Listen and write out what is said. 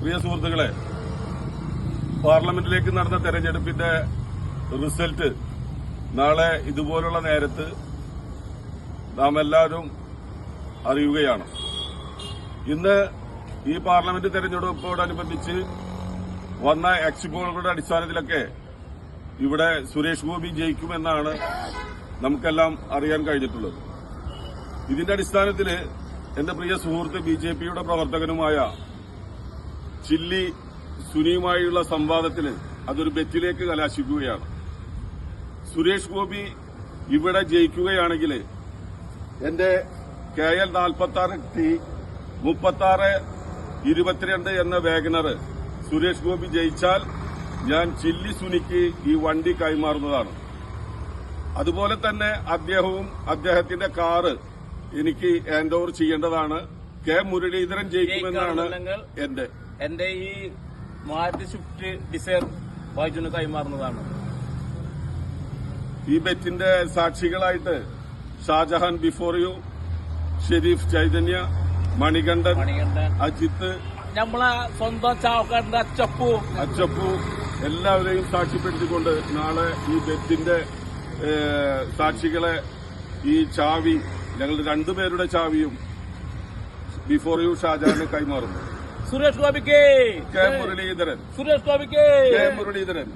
പ്രിയ സുഹൃത്തുക്കളെ, പാർലമെന്റിലേക്ക് നടന്ന തെരഞ്ഞെടുപ്പിന്റെ റിസൾട്ട് നാളെ ഇതുപോലുള്ള നേരത്ത് നാം എല്ലാവരും അറിയുകയാണ്. ഇന്ന് ഈ പാർലമെന്റ് തെരഞ്ഞെടുപ്പോടനുബന്ധിച്ച് വന്ന എക്സിപ്പോളുകളുടെ അടിസ്ഥാനത്തിലൊക്കെ ഇവിടെ സുരേഷ് ഗോപി ജയിക്കുമെന്നാണ് നമുക്കെല്ലാം അറിയാൻ കഴിഞ്ഞിട്ടുള്ളത്. ഇതിന്റെ അടിസ്ഥാനത്തിൽ എന്റെ പ്രിയ സുഹൃത്ത് ബിജെപിയുടെ പ്രവർത്തകനുമായ ചില്ലി സുനിയുമായുള്ള സംവാദത്തിന് അതൊരു ബെറ്റിലേക്ക് കലാശിക്കുകയാണ്. സുരേഷ് ഗോപി ഇവിടെ ജയിക്കുകയാണെങ്കിൽ എന്റെ KL 46T 3622 എന്ന വാഗനർ സുരേഷ് ഗോപി ജയിച്ചാൽ ഞാൻ ചില്ലി സുനിക്ക് ഈ വണ്ടി കൈമാറുന്നതാണ്. അതുപോലെ തന്നെ അദ്ദേഹവും അദ്ദേഹത്തിന്റെ കാറ് എനിക്ക് ഹാൻഡ് ഓവർ ചെയ്യേണ്ടതാണ്. കെ മുരളീധരൻ ജയിക്കുമെന്നാണ് എന്റെ ഈ മാരുതി സ്വിഫ്റ്റ് ഡിസയർ ബൈജുന് കൈമാറുന്നതാണ്. ഈ ബെറ്റിന്റെ സാക്ഷികളായിട്ട് ഷാജഹാൻ ബിഫോർ യു, ഷെരീഫ് ചൈതന്യ, മണികണ്ഠൻ, അജിത്ത്, നമ്മളെ സ്വന്തം ചാവക്കാരന്റെ അച്ചപ്പു എല്ലാവരെയും സാക്ഷ്യപ്പെടുത്തിക്കൊണ്ട് നാളെ ഈ ബെറ്റിന്റെ സാക്ഷികളെ ഈ ചാവി ഞങ്ങളുടെ രണ്ടുപേരുടെ ചാവിയും ബിഫോർ യു ഷാജഹാന് കൈമാറുന്നു. സുരേഷ് ഗോപിക്ക് കെ മുരളീധരൻ. സുരേഷ് ഗോപിക്ക് കെ മുരളീധരൻ.